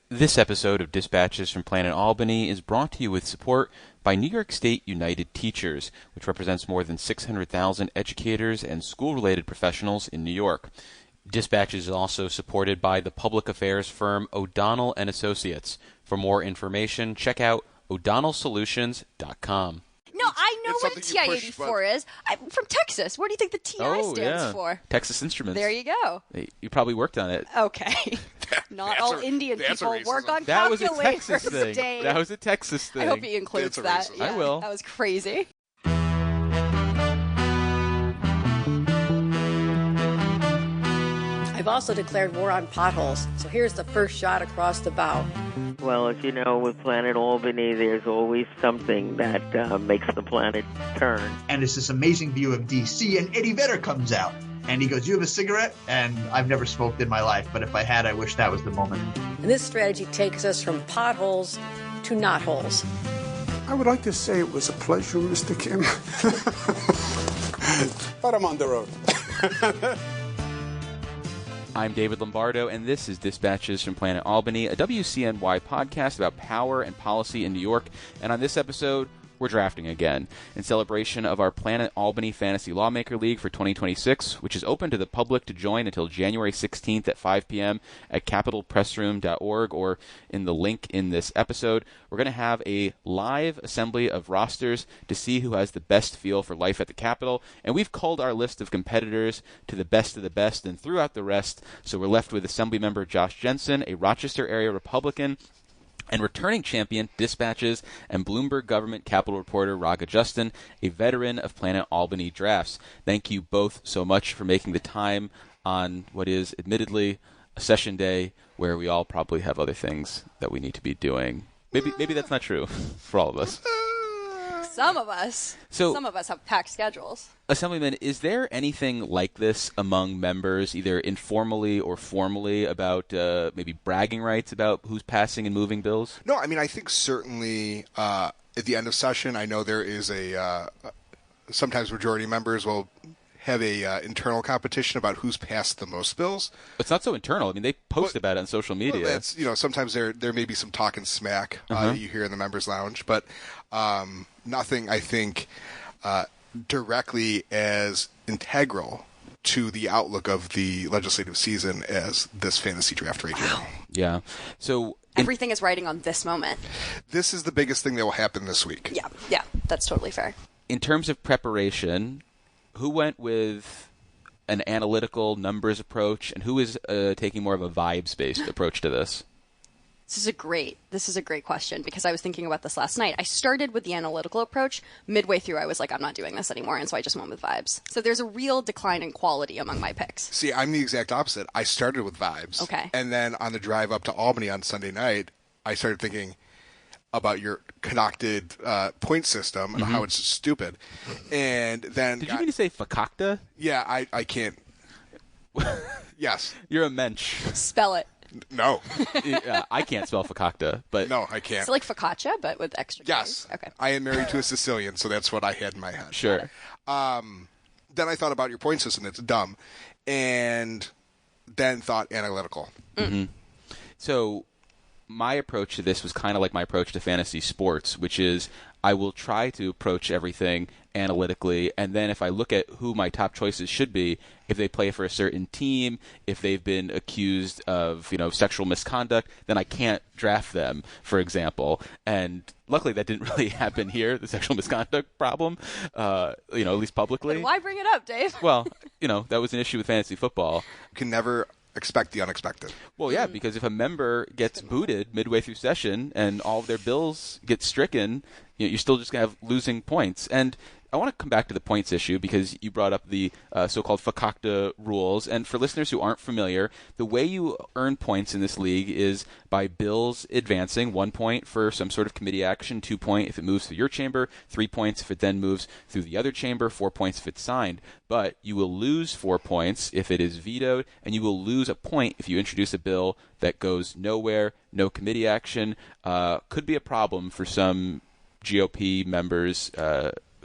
This episode of Dispatches from Planet Albany is brought to you with support by New York State United Teachers, which represents more than 600,000 educators and school-related professionals in New York. Dispatches is also supported by the public affairs firm O'Donnell & Associates. For more information, check out o'donnellsolutions.com. No, I know what a TI-84 is. I'm from Texas. What do you think the TI stands for? Texas Instruments. There you go. You probably worked on it. Okay. Not all Indian people work on that was calculators. A Texas thing. Dave. That was a Texas thing. I hope he includes that. Yeah, I will. That was crazy. I've also declared war on potholes, so here's the first shot across the bow. Well, as you know, with Planet Albany, there's always something that makes the planet turn. And it's this amazing view of D.C., and Eddie Vedder comes out. And he goes, "You have a cigarette?" And I've never smoked in my life, but if I had, I wish that was the moment. And this strategy takes us from potholes to knotholes. I would like to say it was a pleasure, Mr. Kim. But I'm on the road. I'm David Lombardo, and this is Dispatches from Planet Albany, a WCNY podcast about power and policy in New York. And on this episode, we're drafting again in celebration of our Planet Albany Fantasy Lawmaker League for 2026, which is open to the public to join until January 16th at 5 p.m. at capitolpressroom.org or in the link in this episode. We're going to have a live assembly of rosters to see who has the best feel for life at the Capitol, and we've culled our list of competitors to the best of the best and threw out the rest, so we're left with Assemblymember Josh Jensen, a Rochester-area Republican, and returning champion, Dispatches, and Bloomberg Government Capitol reporter Raga Justin, a veteran of Planet Albany drafts. Thank you both so much for making the time on what is admittedly a session day where we all probably have other things that we need to be doing. Maybe that's not true for all of us. Some of us. Some of us have packed schedules. Assemblyman, is there anything like this among members, either informally or formally, about maybe bragging rights about who's passing and moving bills? No, I mean, I think certainly at the end of session, I know there is sometimes majority members will have a internal competition about who's passed the most bills. It's not so internal. I mean, they post about it on social media. Well, that's, sometimes there may be some talking smack that you hear in the members' lounge, but nothing, I think, directly as integral to the outlook of the legislative season as this fantasy draft right now. Yeah. So everything is riding on this moment. This is the biggest thing that will happen this week. Yeah, that's totally fair. In terms of preparation, who went with an analytical numbers approach, and who is taking more of a vibes-based approach to this? This is a great question, because I was thinking about this last night. I started with the analytical approach. Midway through, I was like, I'm not doing this anymore, and so I just went with vibes. So there's a real decline in quality among my picks. See, I'm the exact opposite. I started with vibes. Okay. And then on the drive up to Albany on Sunday night, I started thinking about your concocted point system and how it's stupid. And then... Did you mean to say fakakta? Yeah, I can't... Yes. You're a mensch. Spell it. No. I can't spell fakakta, but... No, I can't. It's like focaccia, but with extra Yes. K's. Okay. I am married to a Sicilian, so that's what I had in my head. Sure. Then I thought about your point system. It's dumb. And then thought analytical. Mm-hmm. So my approach to this was kind of like my approach to fantasy sports, which is I will try to approach everything analytically, and then if I look at who my top choices should be, if they play for a certain team, if they've been accused of, sexual misconduct, then I can't draft them, for example. And luckily that didn't really happen here, the sexual misconduct problem, at least publicly. But why bring it up, Dave? Well, that was an issue with fantasy football. You can never expect the unexpected. Well, yeah, because if a member gets booted midway through session and all of their bills get stricken, you're still just going to have losing points. And I want to come back to the points issue because you brought up the so-called fakakta rules. And for listeners who aren't familiar, the way you earn points in this league is by bills advancing 1 point for some sort of committee action, 2 points if it moves through your chamber, 3 points if it then moves through the other chamber, 4 points if it's signed. But you will lose 4 points if it is vetoed, and you will lose a point if you introduce a bill that goes nowhere, no committee action. Could be a problem for some GOP members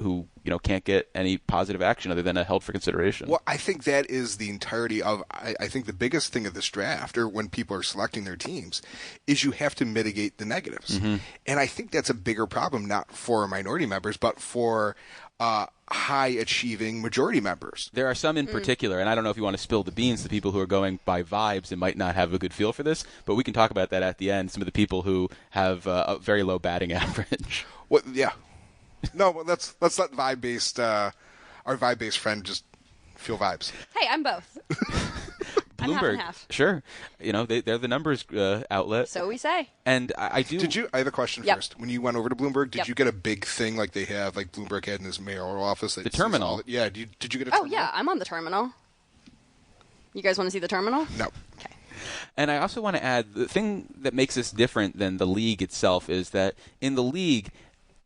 who can't get any positive action other than a held for consideration. Well, I think that is the entirety of. I think the biggest thing of this draft, or when people are selecting their teams, is you have to mitigate the negatives, and I think that's a bigger problem not for minority members, but for high-achieving majority members. There are some in particular, and I don't know if you want to spill the beans to people who are going by vibes and might not have a good feel for this, but we can talk about that at the end. Some of the people who have a very low batting average. Well, yeah. No, well, let's let vibe-based our vibe-based friend just feel vibes. Hey, I'm both. I'm half Bloomberg, and half. sure. They're the numbers outlet. So we say. And I do. I have a question first. When you went over to Bloomberg, did you get a big thing like they have, like Bloomberg had in his mayoral office? The terminal. Yeah. Did you get a Oh, terminal? yeah. I'm on the terminal. You guys want to see the terminal? No. Okay. And I also want to add, the thing that makes this different than the league itself is that in the league,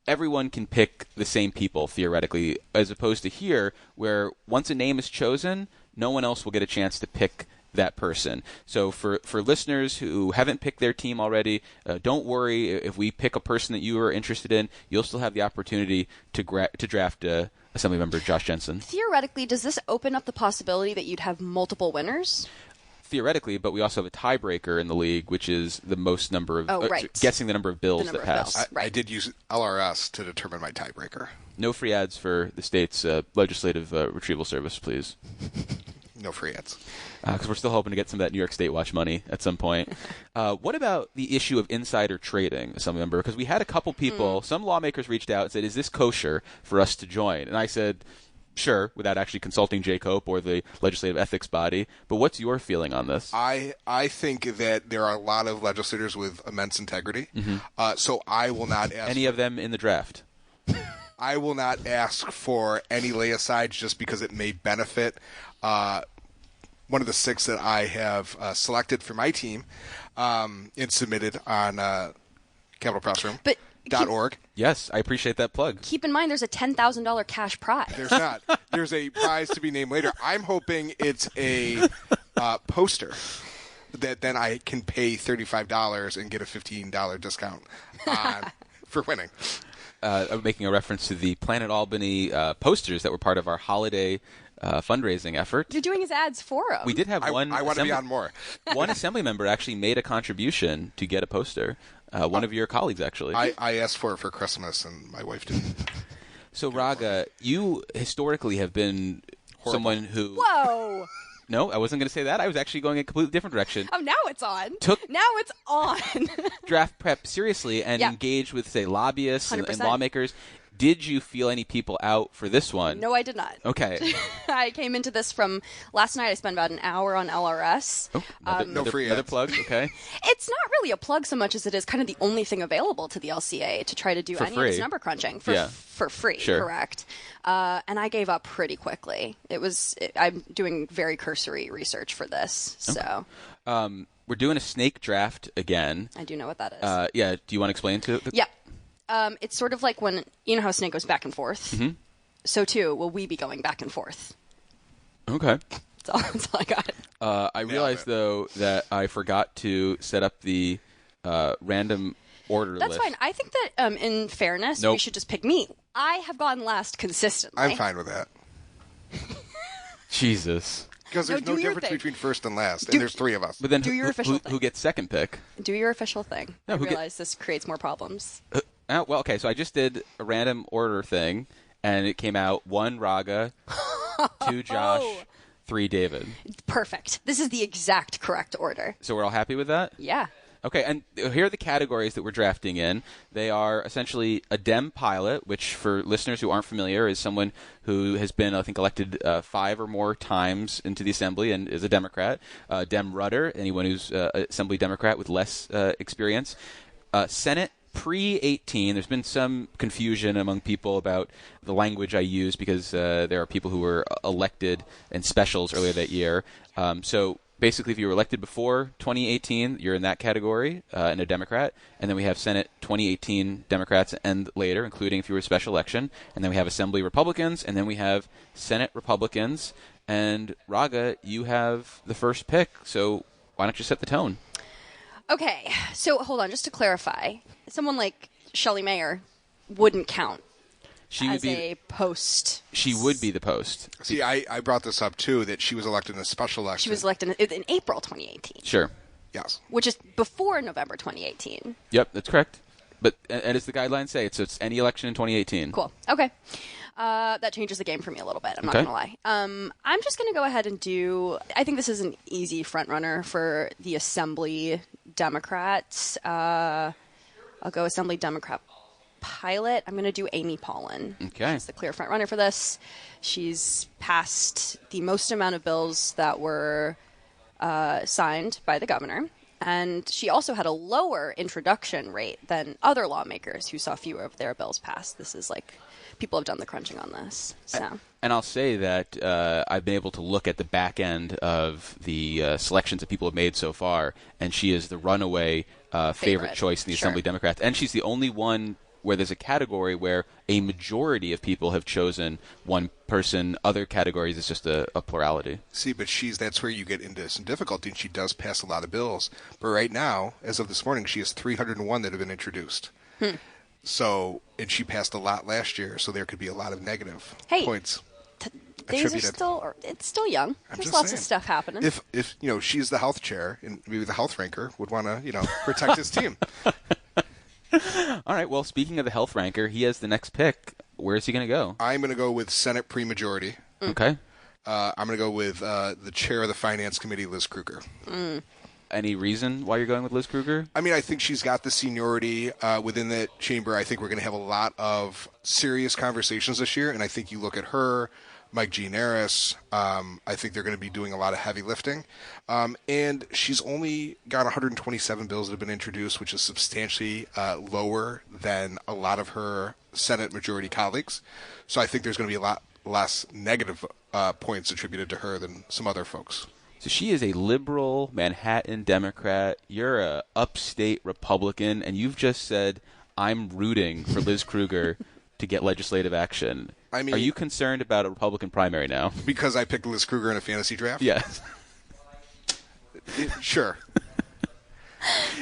everyone can pick the same people, theoretically, as opposed to here, where once a name is chosen, no one else will get a chance to pick that person. So for listeners who haven't picked their team already, don't worry. If we pick a person that you are interested in, you'll still have the opportunity to draft Assemblymember Josh Jensen. Theoretically, does this open up the possibility that you'd have multiple winners? Theoretically, but we also have a tiebreaker in the league, which is the most number of guessing the number of bills that pass. I did use LRS to determine my tiebreaker. No free ads for the state's legislative retrieval service, please. No free ads. Because we're still hoping to get some of that New York State Watch money at some point. What about the issue of insider trading, Assemblymember? Because we had a couple people, some lawmakers reached out and said, is this kosher for us to join? And I said, sure, without actually consulting Jay Cope or the legislative ethics body. But what's your feeling on this? I think that there are a lot of legislators with immense integrity. So I will not ask any of them in the draft. I will not ask for any lay-asides just because it may benefit one of the 6 that I have selected for my team and submitted on CapitolPressroom.org. Yes, I appreciate that plug. Keep in mind there's a $10,000 cash prize. There's not. There's a prize to be named later. I'm hoping it's a poster that then I can pay $35 and get a $15 discount for winning. I'm making a reference to the Planet Albany posters that were part of our holiday fundraising effort. You're doing his ads for him. We did have one. I want to be on more. One assembly member actually made a contribution to get a poster. One of your colleagues, actually. I asked for it for Christmas, and my wife didn't. So, Raga, you historically have been someone who... Whoa! No, I wasn't going to say that. I was actually going a completely different direction. Oh, now it's on. Now it's on. Draft prep seriously and engaged with, say, lobbyists and lawmakers. Did you feel any people out for this one? No, I did not. Okay. I came into this from last night. I spent about an hour on LRS. Oh, no free another ads. plug. Okay. It's not really a plug so much as it is kind of the only thing available to the LCA to try to do any of this number crunching for free. Sure. Correct. And I gave up pretty quickly. I'm doing very cursory research for this. So. We're doing a snake draft again. I do know what that is. Yeah. Do you want to explain to? Yeah. It's sort of like when, you know how a snake goes back and forth? Mm-hmm. So, too, will we be going back and forth. Okay. That's all I got. I realized, though, that I forgot to set up the random order list. That's fine. I think that, in fairness, we should just pick me. I have gone last consistently. I'm fine with that. Jesus. Because there's no difference between first and last, and there's 3 of us. But then do your official thing. Who gets second pick? Do your official thing. No, I realize this creates more problems. Well, okay, so I just did a random order thing, and it came out 1 Raga, 2 Josh, 3 David. Perfect. This is the exact correct order. So we're all happy with that? Yeah. Okay, and here are the categories that we're drafting in. They are essentially a Dem pilot, which for listeners who aren't familiar is someone who has been, I think, elected 5 or more times into the Assembly and is a Democrat. Dem rudder, anyone who's Assembly Democrat with less experience. Senate pre-18, there's been some confusion among people about the language I use because there are people who were elected in specials earlier that year. So basically, if you were elected before 2018, you're in that category and a Democrat. And then we have Senate 2018 Democrats and later, including if you were a special election. And then we have Assembly Republicans, and then we have Senate Republicans. And Raga, you have the first pick, so why don't you set the tone? Okay, so hold on, just to clarify, someone like Shelley Mayer wouldn't count. She as a post. She would be the post. See, I brought this up, too, that she was elected in a special election. She was elected in April 2018. Sure. Yes. Which is before November 2018. Yep, that's correct. But and as the guidelines say, it's any election in 2018. Cool. Okay. That changes the game for me a little bit. I'm not going to lie. I'm just going to go ahead and do... I think this is an easy front runner for the Assembly Democrats. I'll go Assembly Democrat pilot. I'm going to do Amy Paulin. Okay. She's the clear front runner for this. She's passed the most amount of bills that were signed by the governor. And she also had a lower introduction rate than other lawmakers who saw fewer of their bills passed. This is like... People have done the crunching on this. So. And I'll say that I've been able to look at the back end of the selections that people have made so far, and she is the runaway favorite choice in the Assembly Democrats. And she's the only one where there's a category where a majority of people have chosen one person. Other categories, it's just a plurality. See, but that's where you get into some difficulty, and she does pass a lot of bills. But right now, as of this morning, she has 301 that have been introduced. So, and she passed a lot last year, so there could be a lot of negative points. Days are it's still young. There's lots of stuff happening. If she's the health chair, and maybe the health ranker would want to, protect his team. All right, well, speaking of the health ranker, he has the next pick. Where is he going to go? I'm going to go with Senate pre-majority. Okay. I'm going to go with the chair of the Finance Committee, Liz Krueger. Any reason why you're going with Liz Krueger? I mean, I think she's got the seniority within the chamber. I think we're going to have a lot of serious conversations this year, and I think you look at her, Mike Gianaris, I think they're going to be doing a lot of heavy lifting. And she's only got 127 bills that have been introduced, which is substantially lower than a lot of her Senate majority colleagues. So I think there's going to be a lot less negative points attributed to her than some other folks. So she is a liberal Manhattan Democrat. You're a upstate Republican, and you've just said, I'm rooting for Liz Krueger to get legislative action. I mean, are you concerned about a Republican primary now? Because I picked Liz Krueger in a fantasy draft? Yes. Sure.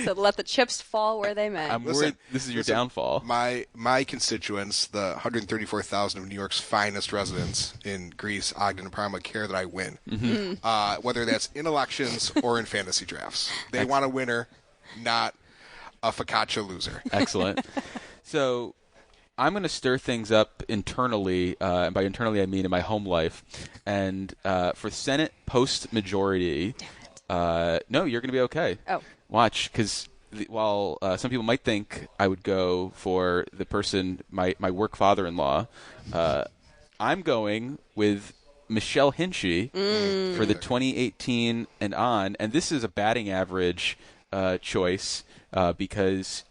So let the chips fall where they may. I'm worried this is your downfall. My constituents, the 134,000 of New York's finest residents in Greece, Ogden, and Parma, care that I win. Whether that's in elections or in fantasy drafts. They want a winner, not a focaccia loser. Excellent. So I'm going to stir things up internally, and by internally I mean in my home life. And for Senate post-majority, no, you're going to be okay. Oh. Watch, because while some people might think I would go for the person, my work father-in-law, I'm going with Michelle Hinchy for the 2018 and on. And this is a batting average choice because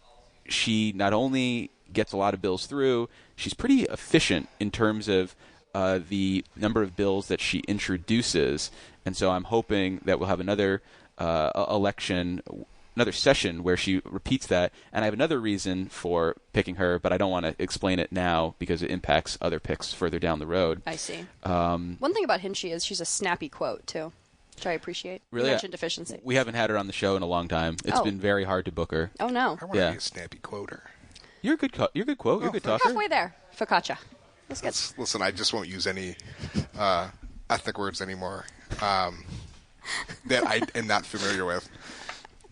she not only gets a lot of bills through, she's pretty efficient in terms of the number of bills that she introduces. And so I'm hoping that we'll have another another session where she repeats that. And I have another reason for picking her, but I don't want to explain it now because it impacts other picks further down the road. I see. One thing about Hinchy is she's a snappy quote, too, which I appreciate. Really? You mentioned efficiency. We haven't had her on the show in a long time. It's been very hard to book her. Oh, no. I want to be a snappy quoter. You're a good quote. You're a good talker. Halfway there. Focaccia. That's good. Listen, I just won't use any ethnic words anymore that I am not familiar with.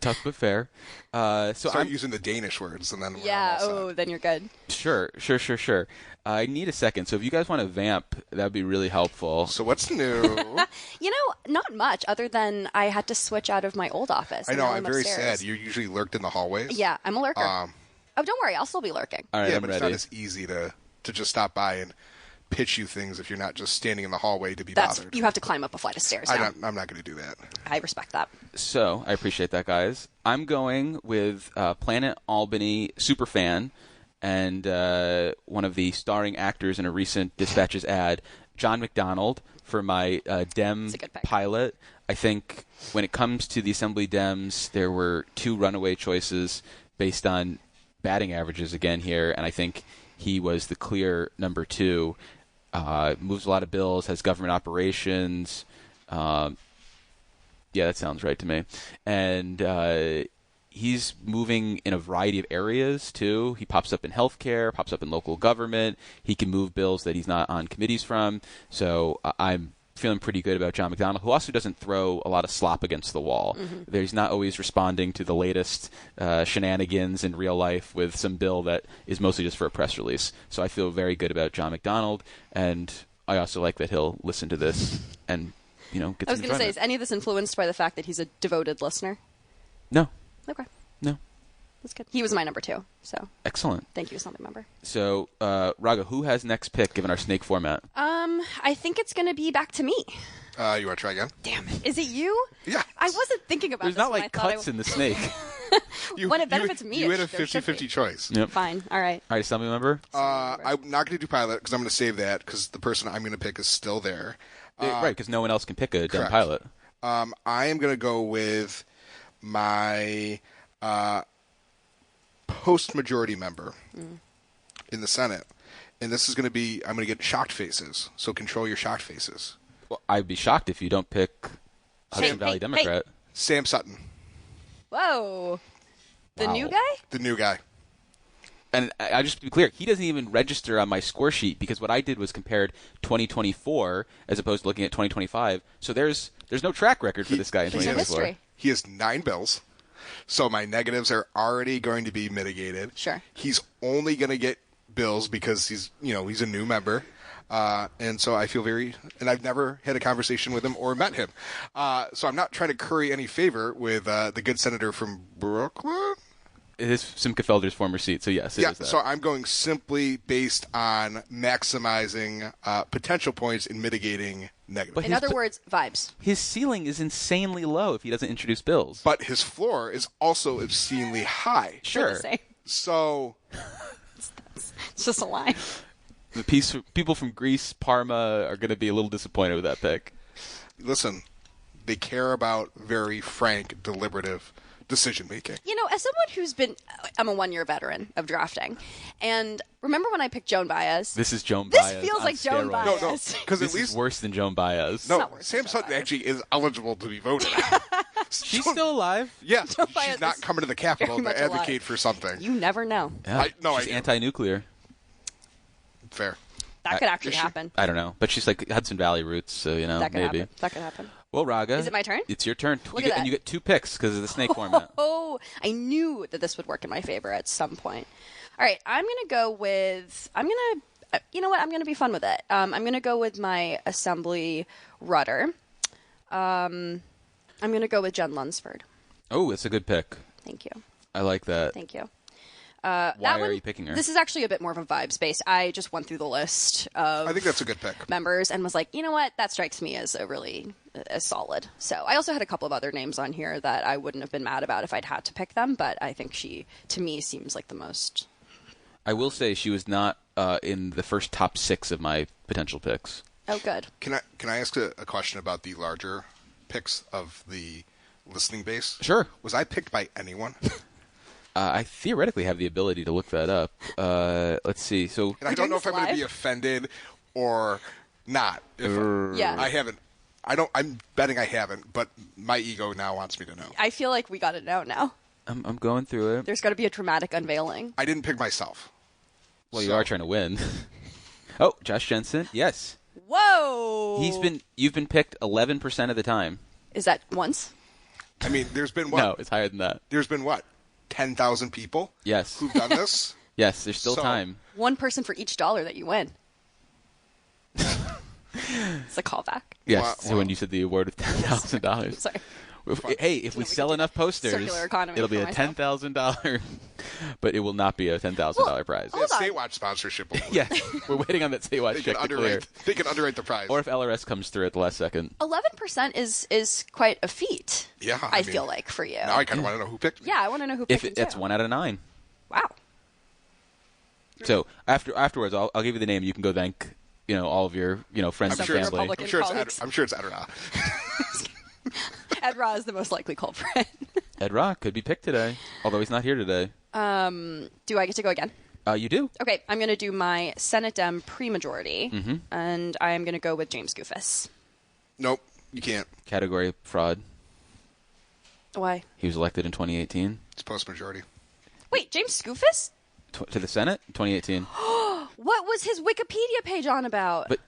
Tough but fair. So Start using the Danish words, and then then you're good. Sure. I need a second, so if you guys want to vamp, that would be really helpful. So what's new? Not much, other than I had to switch out of my old office. I know, I'm very upstairs. sad. You usually lurked in the hallways. Yeah, I'm a lurker. Oh, don't worry, I'll still be lurking. All right, yeah, I'm but ready. It's not as easy to just stop by and pitch you things if you're not just standing in the hallway to be bothered. You have to climb up a flight of stairs now. I'm not going to do that. I respect that. So, I appreciate that, guys. I'm going with Planet Albany superfan and one of the starring actors in a recent Dispatches ad, John McDonald, for my Dem pilot. I think when it comes to the Assembly Dems, there were two runaway choices based on batting averages again here, and I think he was the clear number 2. Moves a lot of bills, has government operations. Yeah, that sounds right to me. And he's moving in a variety of areas, too. He pops up in healthcare, pops up in local government. He can move bills that he's not on committees from. So I'm feeling pretty good about John McDonnell, who also doesn't throw a lot of slop against the wall. He's not always responding to the latest shenanigans in real life with some bill that is mostly just for a press release. So I feel very good about John McDonnell, and I also like that he'll listen to this and, get some I was going to say, is any of this influenced by the fact that he's a devoted listener? No. Okay. No. That's good. He was my number 2, so. Excellent. Thank you, Assembly Member. So, Raga, who has next pick given our snake format? I think it's going to be back to me. You want to try again? Damn it. Is it you? Yeah. I wasn't thinking about There's this not when like I thought cuts in the snake. when it benefits me, You had a there should 50-50 be. choice. Yep. Fine. All right. All right, Assembly Member? I'm not going to do pilot because I'm going to save that because the person I'm going to pick is still there. Right, because no one else can pick a dumb correct. pilot. I am going to go with my post-majority member in the Senate. And this is going to be, I'm going to get shocked faces. So control your shocked faces. Well, I'd be shocked if you don't pick Hudson Valley hey. Democrat. Sam Sutton, Whoa. The Wow. new guy? the new guy. And I just to be clear, he doesn't even register on my score sheet because what I did was compared 2024 as opposed to looking at 2025. So there's no track record for this guy in There's no 2024. history. He has 9 bills. So my negatives are already going to be mitigated. Sure. He's only going to get bills because he's a new member. And so I feel and I've never had a conversation with him or met him. So I'm not trying to curry any favor with the good senator from Brooklyn. It is Simca Felder's former seat, so yes, it is that. So I'm going simply based on maximizing potential points and mitigating negatives. But In other words, vibes. his ceiling is insanely low if he doesn't introduce bills. But his floor is also obscenely high. We're Sure. the same. So It's just a line. People from Greece, Parma are going to be a little disappointed with that pick. listen, they care about very frank, deliberative decision making. As someone who's I'm a 1-year veteran of drafting, and remember when I picked Joan Baez? This is Joan Baez. This feels on like Joan steroids. Baez. No, because This at least is worse than Joan Baez. no, not worse Sam than Sutton Joan actually is eligible to be voted. She's still alive. Yeah, Joan Baez she's not is coming to the Capitol very to much advocate alive. for something. You never know. Yeah. She's I- anti-nuclear. Fair. That could actually sure. happen. I don't know, but she's like Hudson Valley roots, so That could maybe. happen. That could happen. Well, Raga, Is it my turn? It's your turn. Look at that. And you get 2 picks because of the snake format. Oh, I knew that this would work in my favor at some point. All right, I'm going to go with. You know what? I'm going to be fun with it. I'm going to go with my Assembly rudder. I'm going to go with Jen Lunsford. Oh, it's a good pick. Thank you. I like that. Thank you. Why That are one- you picking her? This is actually a bit more of a vibe space. I just went through the list of I think that's a good pick. members and was like, you know what? That strikes me as as solid. So I also had a couple of other names on here that I wouldn't have been mad about if I'd had to pick them, but I think she, to me, seems like the most. I will say she was not in the first top 6 of my potential picks. Oh, good. Can I ask a question about the larger picks of the listening base? Sure. Was I picked by anyone? I theoretically have the ability to look that up. Let's see. So And I don't know if doing I'm this going to be live? offended or not. Yeah. I haven't. I'm betting I haven't, but my ego now wants me to know. I feel like we got to know now. I'm going through it. There's got to be a dramatic unveiling. I didn't pick myself. Well, you So- are trying to win. Oh, Josh Jensen. Yes. Whoa! You've been picked 11% of the time. Is that once? I mean, there's been what? No, it's higher than that. There's been what? 10,000 people Yes. who've done this? Yes, there's still So- time. One person for each dollar that you win. It's a callback. Yes. Wow. So when you said the award of $10,000. Sorry. Hey, if we sell enough posters, circular economy it'll be for a myself. $10,000, but it will not be a $10,000 prize. Hold on. State Watch sponsorship. Yes, we're waiting on that statewide They check can to clear. underwrite the prize. Or if LRS comes through at the last second. 11% is quite a feat. Yeah, I I mean, feel like for you. Now I kind of want to know who picked me. Yeah, I want to know who If picked that's you. 1 out of 9. Wow. So afterwards, I'll give you the name. You can go thank all of your friends I'm and sure, it's, family. Republican I'm sure it's colleagues. I'm sure it's Adderall. Ed Ra is the most likely culprit. Ed Rock could be picked today, although he's not here today. Do I get to go again? You do. Okay, I'm going to do my Senate Dem pre-majority, Mm-hmm. and I am going to go with James Goofus. Nope, you can't. Category fraud. Why? He was elected in 2018. It's post-majority. Wait, James Skoufis? To the Senate, 2018. What was his Wikipedia page on about? But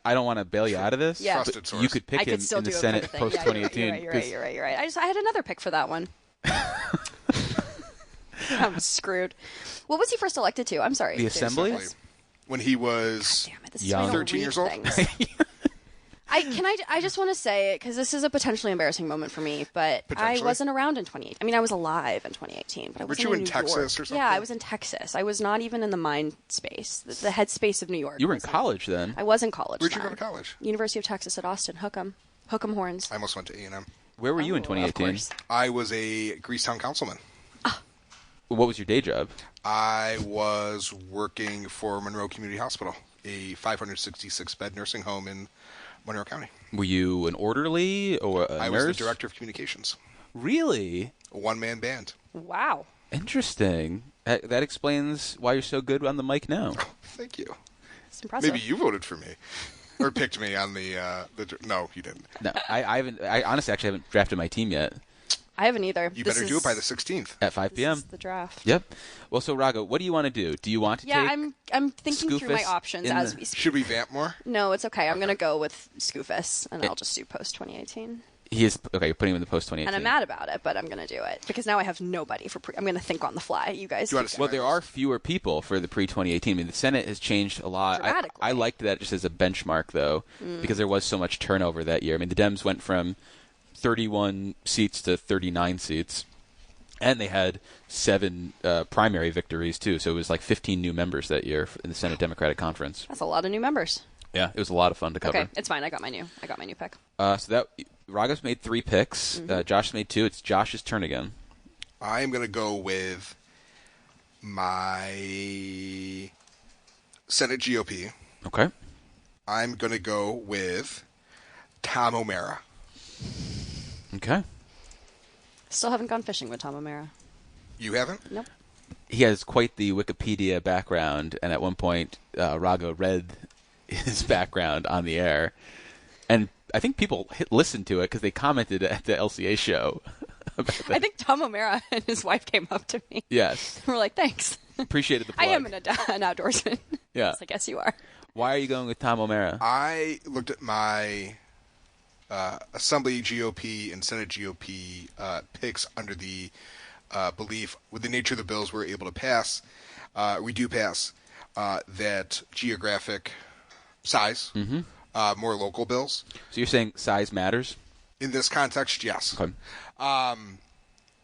I don't want to bail you out of this. Yeah. But Trusted source. you could pick I him could still in the do it Senate for the thing. post 2018. Yeah, you're right. I had another pick for that one. I'm screwed. What was he first elected to? I'm sorry. The Assembly? When he was Damn it, this young. is why I don't 13 read years old. things. I just want to say, because this is a potentially embarrassing moment for me, but I Potentially? wasn't around in 2018. I mean, I was alive in 2018, but I wasn't you in New Texas York. or something? Yeah, I was in Texas. I was not even in the mind space, the headspace of New York. You were in college then. I was in college. Where'd you then. go to college? University of Texas at Austin. Hook 'em horns. I almost went to A&M. Where were you in Of 2018? course. I was a Greasetown councilman. What was your day job? I was working for Monroe Community Hospital, a 566-bed nursing home in Monroe County. Were you an orderly or a I nurse? was the director of communications. Really? A one-man band. Wow. Interesting. That explains why you're so good on the mic now. Thank you. It's impressive. Maybe you voted for me. Or picked me on the no, you didn't. No, I haven't. I honestly actually haven't drafted my team yet. I haven't either. You better do it by the 16th. At 5 This p.m. is the draft. Yep. Well, so Raga, what do you want to do? Do you want to Yeah, take? I'm thinking through my Skoufis options in as the- we speak. Should we vamp more? No, it's okay. I'm going to go with Skoufis, and I'll just do post 2018. He is okay. You're putting him in the post 2018. And I'm mad about it, but I'm going to do it because now I have nobody for I'm going to think on the fly. You guys. Do you want keep to Well, going. there are fewer people for the pre-2018. I mean, the Senate has changed a lot. Dramatically. I liked that just as a benchmark, though, because there was so much turnover that year. I mean, the Dems went from 31 seats to 39 seats, and they had 7 primary victories, too. So it was like 15 new members that year in the Senate Democratic Conference. That's a lot of new members. Yeah, it was a lot of fun to cover. Okay, it's fine. I got my new pick. So that Raga's made 3 picks. Josh made 2. It's Josh's turn again. I'm going to go with my Senate GOP. Okay. I'm going to go with Tom O'Mara. Okay. Still haven't gone fishing with Tom O'Mara. You haven't? Nope. He has quite the Wikipedia background, and at one point, Raga read his background on the air, and I think people listened to it because they commented at the LCA show about that. I think Tom O'Mara and his wife came up to me. Yes. We're like, thanks. Appreciated the plug. I am an outdoorsman. Yeah. Yes, I guess you are. Why are you going with Tom O'Mara? I looked at my Assembly GOP and Senate GOP picks under the belief, with the nature of the bills we're able to pass, we do pass, that geographic size, more local bills. So you're saying size matters? In this context, yes. Okay.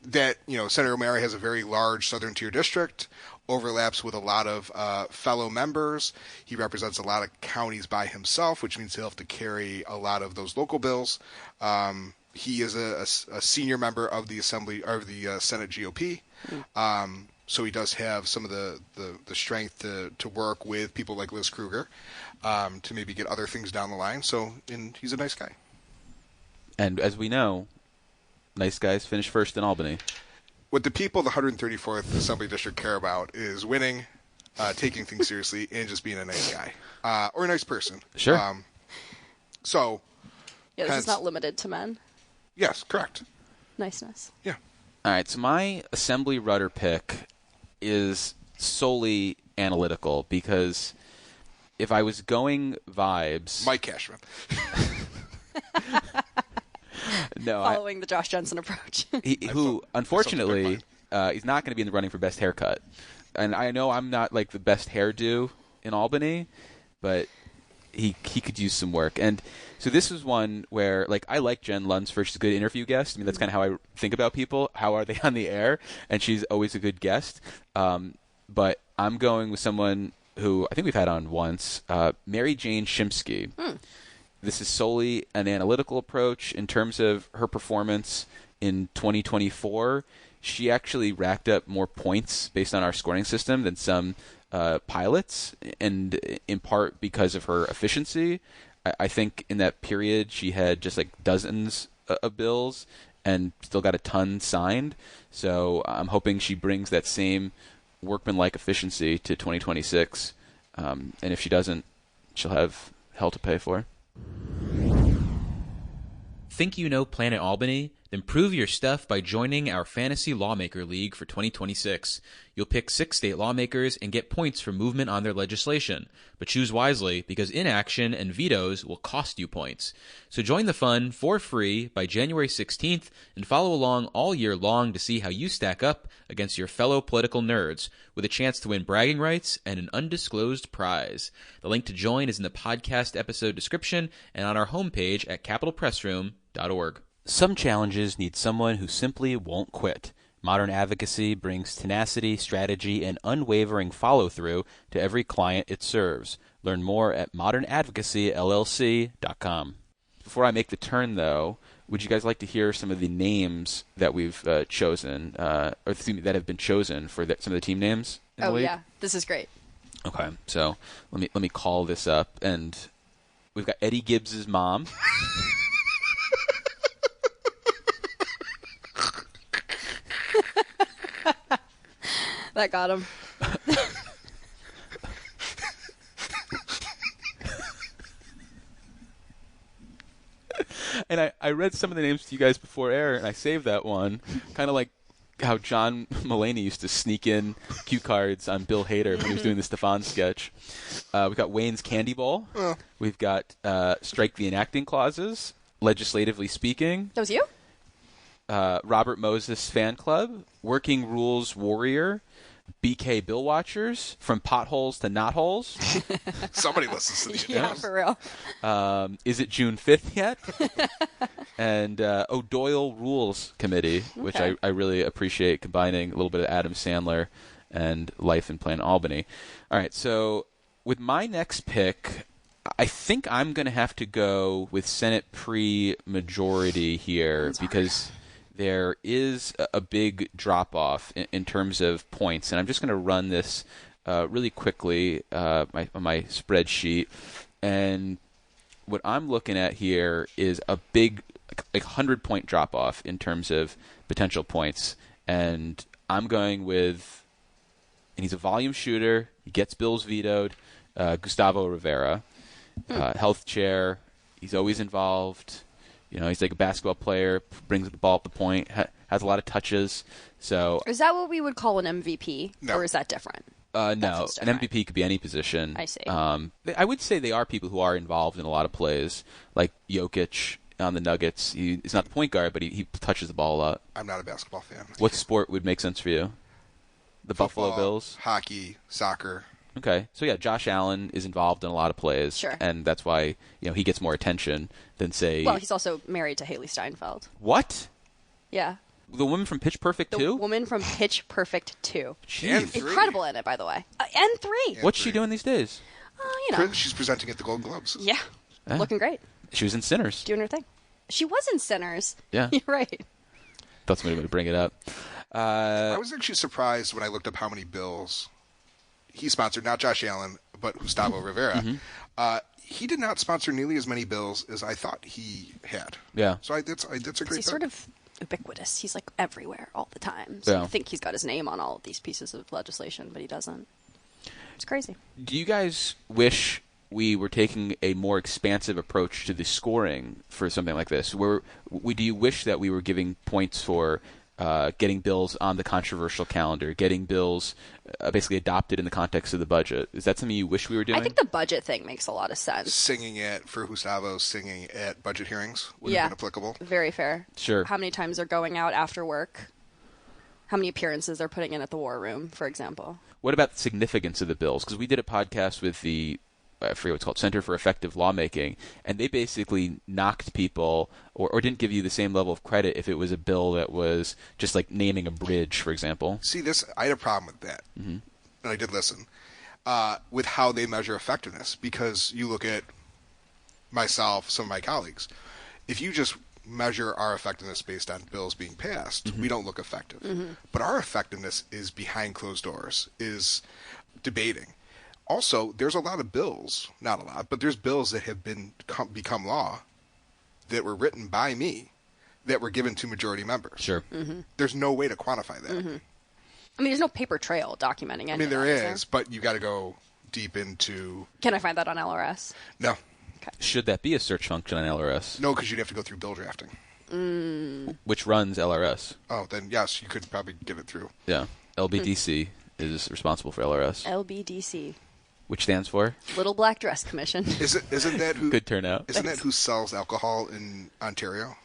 That, Senator O'Mara has a very large southern tier district, overlaps with a lot of fellow members. He represents a lot of counties by himself, which means he'll have to carry a lot of those local bills. He is a senior member of the Assembly or the Senate GOP, so he does have some of the strength to work with people like Liz Kruger to maybe get other things down the line. And he's a nice guy. And as we know, nice guys finish first in Albany. What the people of the 134th Assembly District care about is winning, taking things seriously, and just being a nice guy or a nice person. Sure. Yeah, this hence- is not limited to men. Yes, correct. Niceness. Yeah. All right, so my Assembly rudder pick is solely analytical because if I was going vibes... Mike Cashman. No, Following the Josh Jensen approach. who, unfortunately, Mike. he's not going to be in the running for best haircut. And I know I'm not like the best hairdo in Albany, but he could use some work. And so this is one where, like, I like Jen Lunsford. She's a good interview guest. I mean, that's kind of how I think about people. How are they on the air? And she's always a good guest. But I'm going with someone who I think we've had on once, Mary Jane Shimsky. This is solely an analytical approach in terms of her performance in 2024. She actually racked up more points based on our scoring system than some pilots, and in part because of her efficiency. I think in that period she had just like dozens of bills and still got a ton signed. So I'm hoping she brings that same workmanlike efficiency to 2026. And if she doesn't, she'll have hell to pay for. Think you know Planet Albany? Then prove your stuff by joining our Fantasy Lawmaker League for 2026. You'll pick 6 state lawmakers and get points for movement on their legislation. But choose wisely, because inaction and vetoes will cost you points. So join the fun for free by January 16th and follow along all year long to see how you stack up against your fellow political nerds, with a chance to win bragging rights and an undisclosed prize. The link to join is in the podcast episode description and on our homepage at capitolpressroom.org. Some challenges need someone who simply won't quit. Modern Advocacy brings tenacity, strategy, and unwavering follow-through to every client it serves. Learn more at modernadvocacyllc.com. Before I make the turn, though, would you guys like to hear some of the names that we've chosen, or that have been chosen for some of the team names in the league? Yeah. This is great. Okay, so let me call this up, and we've got Eddie Gibbs's mom. That got him. And I read some of the names to you guys before air, and I saved that one. Kind of like how John Mulaney used to sneak in cue cards on Bill Hader when he was doing the Stefan sketch. We've got Wayne's Candy Bowl. Oh. We've got Strike the Enacting Clauses, Legislatively Speaking. That was you? Robert Moses Fan Club, Working Rules Warrior, BK Bill Watchers, From Potholes to Knotholes. Somebody listens to the Yeah, announcement. for real. Is it June 5th yet? And O'Doyle Rules Committee, which I really appreciate, combining a little bit of Adam Sandler and life in Planet Albany. All right, so with my next pick, I think I'm going to have to go with Senate pre-majority here because there is a big drop-off in terms of points. And I'm just going to run this really quickly on my spreadsheet. And what I'm looking at here is a big 100-point drop-off in terms of potential points. And I'm going with, and he's a volume shooter, he gets bills vetoed, Gustavo Rivera. Health chair, he's always involved. You know, he's like a basketball player, brings the ball up the point, has a lot of touches. So is that what we would call an MVP? No. Or is that different? No, different. an MVP could be any position. I see. I would say they are people who are involved in a lot of plays, like Jokic on the Nuggets. He's not the point guard, but he touches the ball a lot. I'm not a basketball fan. What sport would make sense for you? The Football, Buffalo Bills? Hockey, soccer. Okay, so yeah, Josh Allen is involved in a lot of plays, Sure. And that's why he gets more attention than say. Well, he's also married to Haley Steinfeld. What? Yeah. The woman from Pitch Perfect 2? The woman from Pitch Perfect 2. And 3. Incredible in it, by the way. And 3. What's she doing these days? She's presenting at the Golden Globes. Yeah. Looking great. She was in Sinners. Doing her thing. She was in Sinners. Yeah. You're right. Thought somebody would bring it up. I was actually surprised when I looked up how many bills he sponsored, not Josh Allen, but Gustavo Rivera. He did not sponsor nearly as many bills as I thought he had. Yeah. So that's a great He's pick. sort of ubiquitous. He's like everywhere all the time. So Yeah. you think he's got his name on all of these pieces of legislation, but he doesn't. It's crazy. Do you guys wish we were taking a more expansive approach to the scoring for something like this? Do you wish that we were giving points for getting bills on the controversial calendar, getting bills basically adopted in the context of the budget? Is that something you wish we were doing? I think the budget thing makes a lot of sense. Singing it for Gustavo, singing at budget hearings would Yeah. have been applicable. Very fair. Sure. How many times they're going out after work? How many appearances they're putting in at the War Room, for example? What about the significance of the bills? Because we did a podcast with the, I forget what it's called, Center for Effective Lawmaking, and they basically knocked people or didn't give you the same level of credit if it was a bill that was just like naming a bridge, for example. See, I had a problem with that, and I did listen, with how they measure effectiveness, because you look at myself, some of my colleagues, if you just measure our effectiveness based on bills being passed, we don't look effective. But our effectiveness is behind closed doors, is debating. Also, there's a lot of bills, not a lot, but there's bills that have become law that were written by me that were given to majority members. Sure. There's no way to quantify that. I mean, there's no paper trail documenting any I mean, of there that, is, but you got to go deep into... Can I find that on LRS? No. Should that be a search function on LRS? No, because you'd have to go through bill drafting. which runs LRS. Oh, then yes, you could probably get it through. Yeah. LBDC is responsible for LRS. LBDC. Which stands for? Little Black Dress Commission. Isn't that who? Good turnout. Isn't that who sells alcohol in Ontario?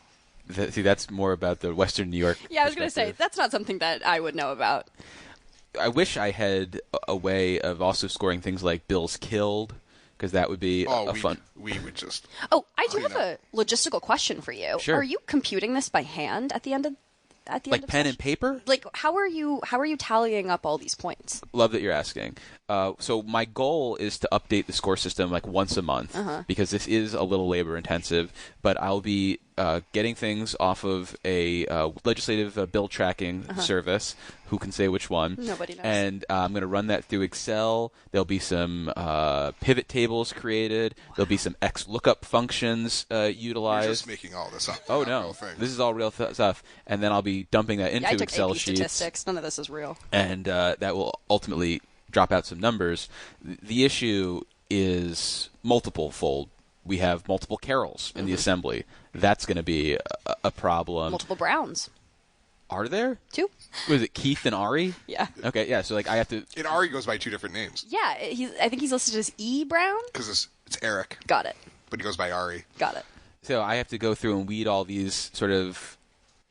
See, that's more about the Western New York. Yeah, I was going to say, that's not something that I would know about. I wish I had a way of also scoring things like bills killed, because that would be fun. We would just. Oh, I do have a logistical question for you. Sure. Are you computing this by hand at the end of like pen and paper? Like, how are you tallying up all these points? Love that you're asking. So my goal is to update the score system like once a month, because this is a little labor intensive, but I'll be getting things off of a legislative bill tracking service. Who can say which one? Nobody knows. And I'm going to run that through Excel. There'll be some pivot tables created. There'll be some XLOOKUP functions utilized. You're just making all this up. Oh, no. This is all real stuff. And then I'll be dumping that into I took Excel AP sheets. statistics. None of this is real. And that will ultimately drop out some numbers. The issue is multiple-fold. We have multiple Carols in the Assembly. That's going to be a problem. Multiple Browns. Are there? 2. Was it Keith and Ari? Yeah. Okay, yeah, so like I have to... And Ari goes by 2 different names. Yeah, I think he's listed as E. Brown. Because it's Eric. Got it. But he goes by Ari. Got it. So I have to go through and weed all these sort of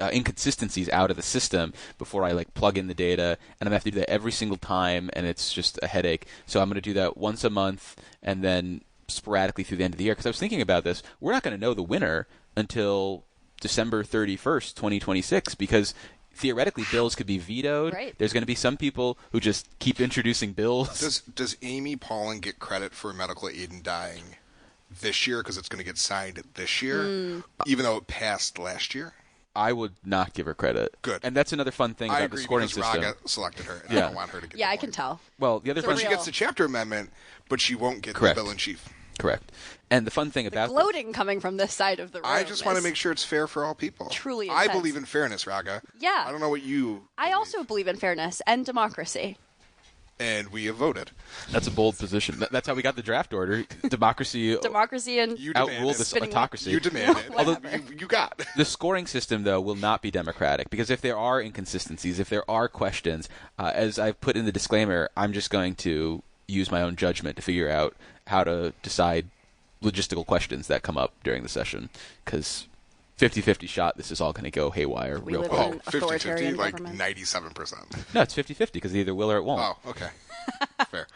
inconsistencies out of the system before I like plug in the data, and I'm going to have to do that every single time, and it's just a headache. So I'm going to do that once a month, and then sporadically through the end of the year. Because I was thinking about this. We're not going to know the winner until December 31st, 2026, because theoretically bills could be vetoed. Right. There's going to be some people who just keep introducing bills. Does Amy Paulin get credit for medical aid in dying this year because it's going to get signed this year, even though it passed last year? I would not give her credit. Good. And that's another fun thing about the scoring system. Raga selected her, and I don't want her to get Yeah, the I point. can tell. Well, the other But fun she gets the chapter amendment, but she won't get Correct. the bill in chief. Correct. And the fun thing about Gloating coming from this side of the room. I just want to is make sure it's fair for all people. truly I intense. believe in fairness, Raga. Yeah. I don't know what you I also believe in fairness and democracy. and we have voted. That's a bold position. That's how we got the draft order. Democracy Democracy and You outruled demanded. this Spinning autocracy. You demanded. Although you got. the scoring system, though, will not be democratic, because if there are inconsistencies, if there are questions, as I've put in the disclaimer, I'm just going to use my own judgment to figure out how to decide logistical questions that come up during the session, because 50-50 shot, this is all going to go haywire We real live quick. in- Oh, 50-50, authoritarian like government. 97%. No, it's 50-50, because it either will or it won't. Oh, okay. Fair.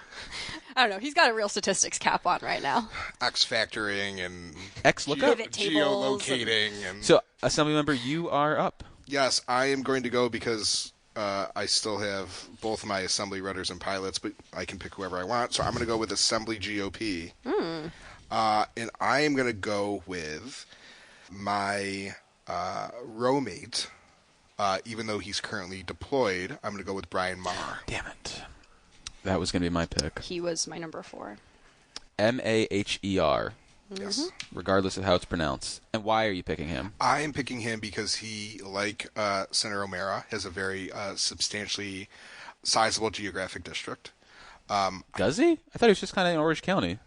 I don't know. He's got a real statistics cap on right now. X factoring and XLOOKUP? Pivot tables geolocating and So, Assemblymember, you are up. yes, I am going to go because I still have both my assembly rudders and pilots, but I can pick whoever I want. So I'm going to go with Assembly GOP. And I am going to go with my roommate, even though he's currently deployed. I'm going to go with Brian Maher. Damn it. That was going to be my pick. He was my number 4. Maher, Yes. regardless of how it's pronounced. And why are you picking him? I am picking him because he, like Senator O'Mara, has a very substantially sizable geographic district. Does he? I thought he was just kind of in Orange County.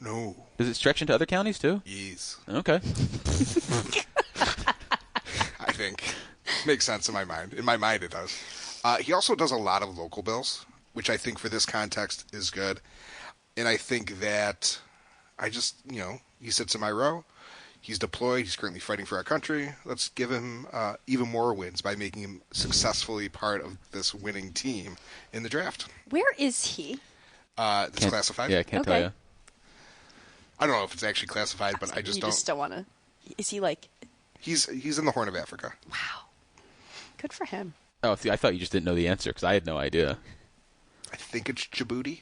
No. Does it stretch into other counties, too? Yes. Okay. I think. Makes sense in my mind. In my mind, it does. He also does a lot of local bills, which I think for this context is good. And I think that he sits in my row. He's deployed. He's currently fighting for our country. Let's give him even more wins by making him successfully part of this winning team in the draft. Where is he? It's classified. Yeah, I can't tell Okay. you. I don't know if it's actually classified, but I You just just don't want to. Is he like? He's in the Horn of Africa. Wow. Good for him. Oh, see, I thought you just didn't know the answer, because I had no idea. I think it's Djibouti,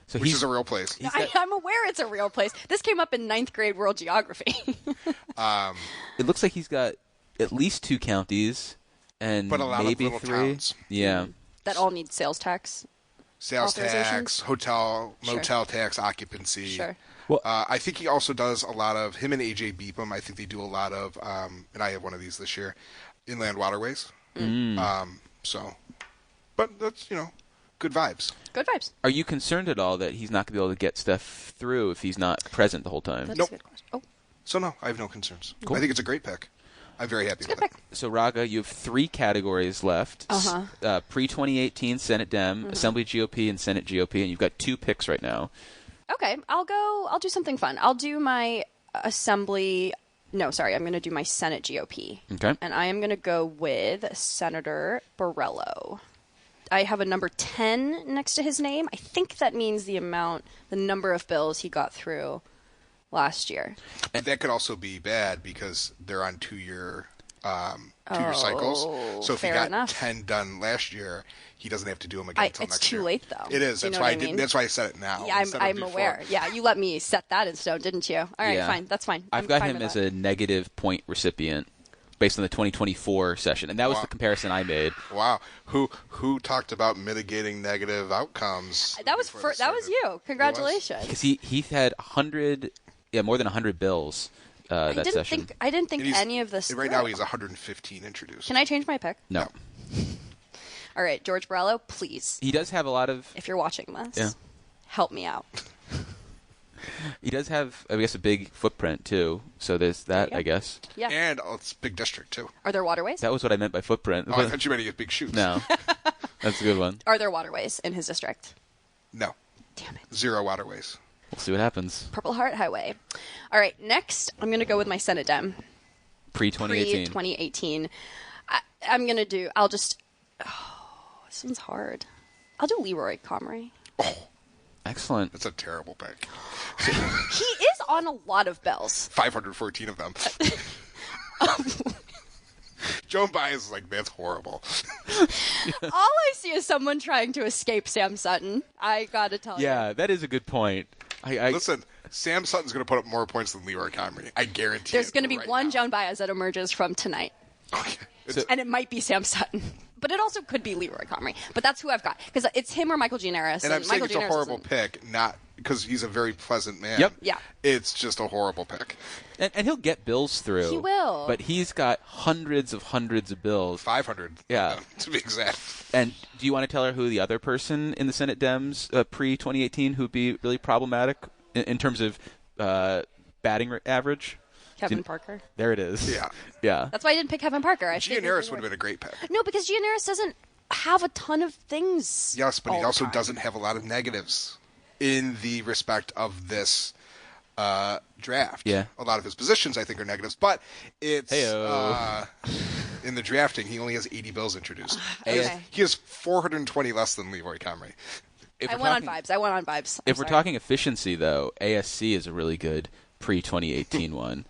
So which is a real place. I'm aware it's a real place. This came up in 9th grade world geography. It looks like he's got at least 2 counties, and But a lot of maybe little 3. towns. Yeah. that all need sales tax. Sales tax, Authorizations? hotel, Sure. motel tax, occupancy. Sure. Well, I think he also does a lot of, him and AJ Beepham, I think they do a lot of, and I have one of these this year, inland waterways. But that's, good vibes. Good vibes. are you concerned at all that he's not going to be able to get stuff through if he's not present the whole time? That's Nope. a good question. Oh, So no, I have no concerns. Cool. I think it's a great pick. I'm very happy with pick. it. So, Raga, you have 3 categories left. Pre-2018 Senate Dem, Assembly GOP, and Senate GOP, and you've got 2 picks right now. Okay, I'll do something fun. I'll do my I'm going to do my Senate GOP. Okay. And I am going to go with Senator Borrello. I have a number 10 next to his name. I think that means the number of bills he got through last year. And that could also be bad because they're on 2-year cycles. So if he got 10 done last year, he doesn't have to do them again until next year. It's too late, though. It is. That's why I did. That's why I said it now. Yeah, I'm aware. Yeah, you let me set that in stone, didn't you? All right, fine. That's fine. I've got him as a negative point recipient based on the 2024 session, and that was the comparison I made. Wow. Who talked about mitigating negative outcomes? That was you. Congratulations. Because he had more than 100 bills that session. I didn't think any of this. Right now he has 115 introduced. Can I change my pick? No. All right, George Borrello, please. He does have a lot of... If you're watching this, help me out. He does have, I guess, a big footprint, too. So there's that, I guess. Yeah. And it's a big district, too. Are there waterways? That was what I meant by footprint. Oh, I thought you meant he had big shoes. No. That's a good one. Are there waterways in his district? No. Damn it. 0 waterways. We'll see what happens. Purple Heart Highway. All right, next, I'm going to go with my Senate Dem. Pre-2018. Pre-2018. This one's hard. I'll do Leroy Comrie. Oh, excellent. That's a terrible pick. He is on a lot of bills. 514 of them. Joan Baez is like, that's horrible. All I see is someone trying to escape Sam Sutton. I gotta tell you. Yeah, that is a good point. Listen, Sam Sutton's going to put up more points than Leroy Comrie. I guarantee There's going to be one now. Joan Baez that emerges from tonight. Okay. And it might be Sam Sutton. But it also could be Leroy Comrie. But that's who I've got. Because it's him or Michael Gianaris. And I'm saying Michael it's a horrible pick, not because he's a very pleasant man. Yep. Yeah. It's just a horrible pick. And he'll get bills through. He will. But he's got hundreds of bills. 500. Yeah. To be exact. And do you want to tell her who the other person in the Senate Dems pre-2018 who would be really problematic in terms of batting average? Kevin Parker. There it is. Yeah. Yeah. That's why I didn't pick Kevin Parker. Gianaris would have been a great pick. No, because Gianaris doesn't have a ton of things. Yes, but he also doesn't have a lot of negatives in the respect of this draft. Yeah. A lot of his positions, I think, are negatives. But it's in the drafting, he only has 80 bills introduced. Okay. He has 420 less than Leroy Comrie. I went on vibes. If we're talking efficiency, though, ASC is a really good pre-2018 one.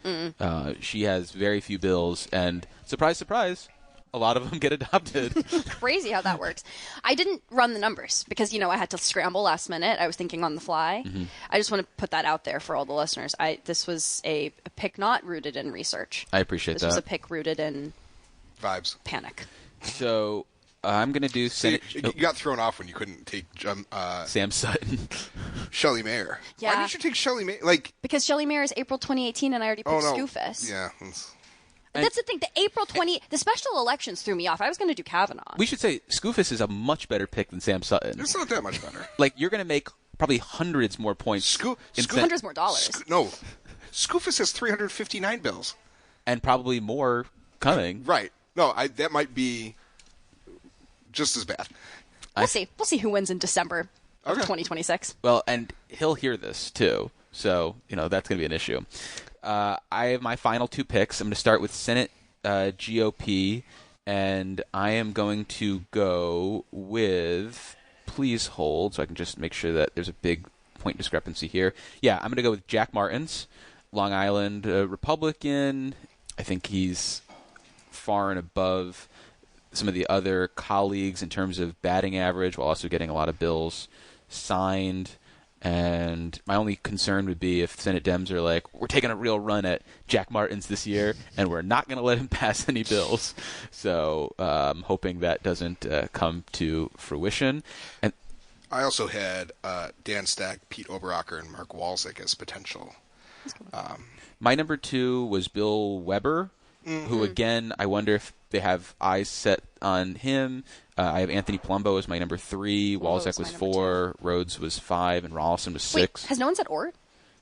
She has very few bills, and surprise, surprise, a lot of them get adopted. Crazy how that works. I didn't run the numbers because, I had to scramble last minute. I was thinking on the fly. Mm-hmm. I just want to put that out there for all the listeners. This was a pick not rooted in research. I appreciate that. This was a pick rooted in vibes. Panic. So I'm going to do Senate. You got thrown off when you couldn't take Sam Sutton. Shelley Mayer. Yeah. Why did you take Shelley Mayer? Because Shelley Mayer is April 2018, and I already picked Skoufis. Yeah. That's the thing. The special elections threw me off. I was going to do Kavanaugh. We should say Skoufis is a much better pick than Sam Sutton. It's not that much better. You're going to make probably hundreds more points. Hundreds more dollars. No. Skoufis has 359 bills. And probably more coming. Right. No, that might be just as bad. We'll see. We'll see who wins in December of 2026. Well, and he'll hear this, too. So, that's going to be an issue. I have my final 2 picks. I'm going to start with Senate GOP, and I am going to go with, please hold, so I can just make sure that there's a big point discrepancy here. Yeah, I'm going to go with Jack Martins, Long Island Republican. I think he's far and above some of the other colleagues in terms of batting average, while also getting a lot of bills signed. And my only concern would be if Senate Dems are like, we're taking a real run at Jack Martins this year, and we're not going to let him pass any bills. So I'm hoping that doesn't come to fruition. And I also had Dan Stack, Pete Oberacher, and Mark Walczyk as potential. My number 2 was Bill Weber, who, again, I wonder if they have eyes set on him. I have Anthony Palumbo as my number 3. Walczyk was 4. Rhodes was 5. And Rollison was 6. Wait, has no one said Ort?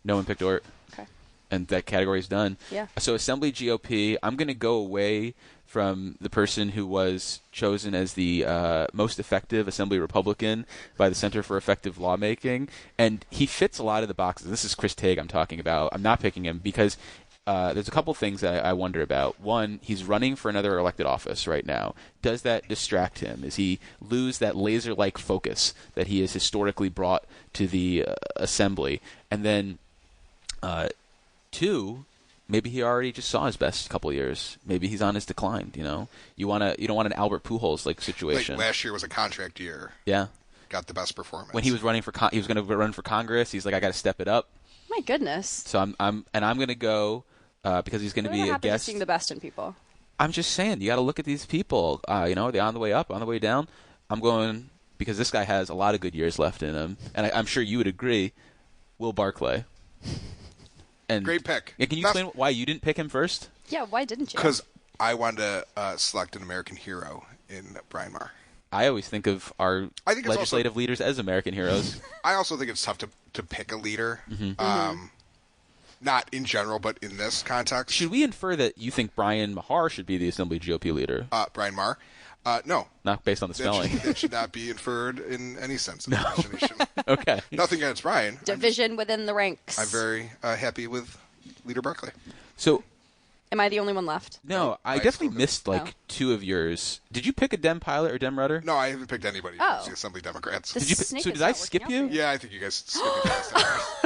No one picked Ort. Okay. and that category is done. Yeah. So Assembly GOP, I'm going to go away from the person who was chosen as the most effective Assembly Republican by the Center for Effective Lawmaking, and he fits a lot of the boxes. This is Chris Tague I'm talking about. I'm not picking him because there's a couple things that I wonder about. One, he's running for another elected office right now. Does that distract him? Does he lose that laser-like focus that he has historically brought to the Assembly? And then, two, maybe he already just saw his best couple of years. Maybe he's on his decline. You know, you don't want an Albert Pujols like situation. Like last year was a contract year. Yeah, got the best performance when he was running for. He was going to run for Congress. He's like, I got to step it up. My goodness. So I'm going to go. Because he's going to be a guest. Seeing the best in people. I'm just saying, you got to look at these people. They're on the way up, on the way down. I'm going because this guy has a lot of good years left in him, and I'm sure you would agree. Will Barclay. And great pick. Yeah, can you explain why you didn't pick him first? Yeah, why didn't you? Because I wanted to select an American hero in Brian Maher. I always think of our legislative leaders as American heroes. I also think it's tough to pick a leader. Mm-hmm. Not in general, but in this context. Should we infer that you think Brian Maher should be the Assembly GOP leader? Brian Maher? No. Not based on the spelling. That should not be inferred in any sense of the imagination. Okay. Nothing against Brian. Division within the ranks. I'm very happy with Leader Barclay. So, am I the only one left? No, I definitely missed two of yours. Did you pick a Dem Pilot or Dem Rudder? No, I haven't picked anybody from the Assembly Democrats. Did I skip you? Yeah, I think you guys skipped me past.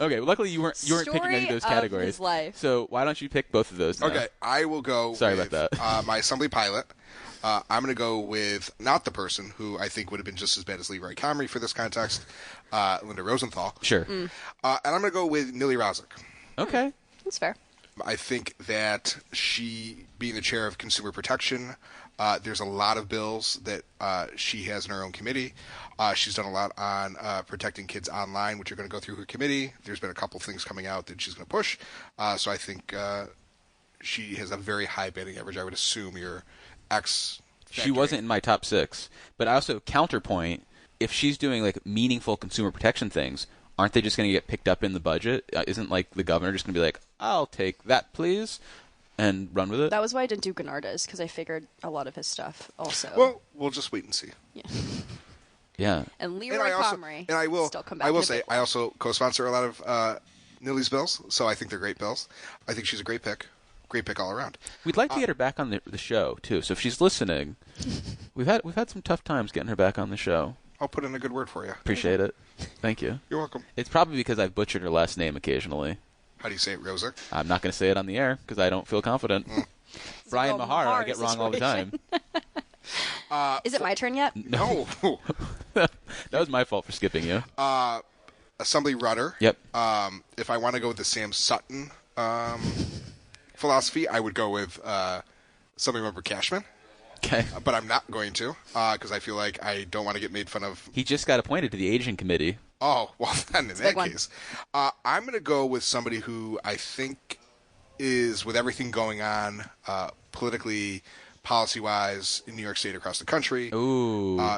Okay, well, luckily you weren't picking any of those categories. His life. So why don't you pick both of those now? Okay, I will go about that. My Assembly Pilot. I'm going to go with not the person who I think would have been just as bad as Leroy Comrie for this context, Linda Rosenthal. Sure. And I'm going to go with Nili Rauzik. Okay. That's fair. I think that she, being the chair of Consumer Protection, there's a lot of bills that she has in her own committee. She's done a lot on protecting kids online, which are going to go through her committee. There's been a couple things coming out that she's going to push. So I think she has a very high batting average. I would assume your ex. She wasn't in my top 6. But I also counterpoint, if she's doing like meaningful consumer protection things, aren't they just going to get picked up in the budget? Isn't like the governor just going to be like, I'll take that, please, and run with it? That was why I didn't do Gennard's, because I figured a lot of his stuff also. Well, we'll just wait and see. Yeah. Yeah. And Leroy Comrie. And I will still come back. I will say, I also co-sponsor a lot of Nili's bills, so I think they're great bills. I think she's a great pick. Great pick all around. We'd like to get her back on the show too. So if she's listening, we've had some tough times getting her back on the show. I'll put in a good word for you. Appreciate it. Thank you. You're welcome. It's probably because I've butchered her last name occasionally. How do you say it, Rosick? I'm not going to say it on the air because I don't feel confident. Brian Maher, I get wrong all the time. Is it my turn yet? No. That was my fault for skipping you. Assembly Rudder. Yep. If I want to go with the Sam Sutton philosophy, I would go with Assemblymember Cashman. Okay. But I'm not going to because I feel like I don't want to get made fun of. He just got appointed to the Aging Committee. Oh, well, then in that case, I'm going to go with somebody who I think is, with everything going on politically, policy-wise, in New York State, across the country,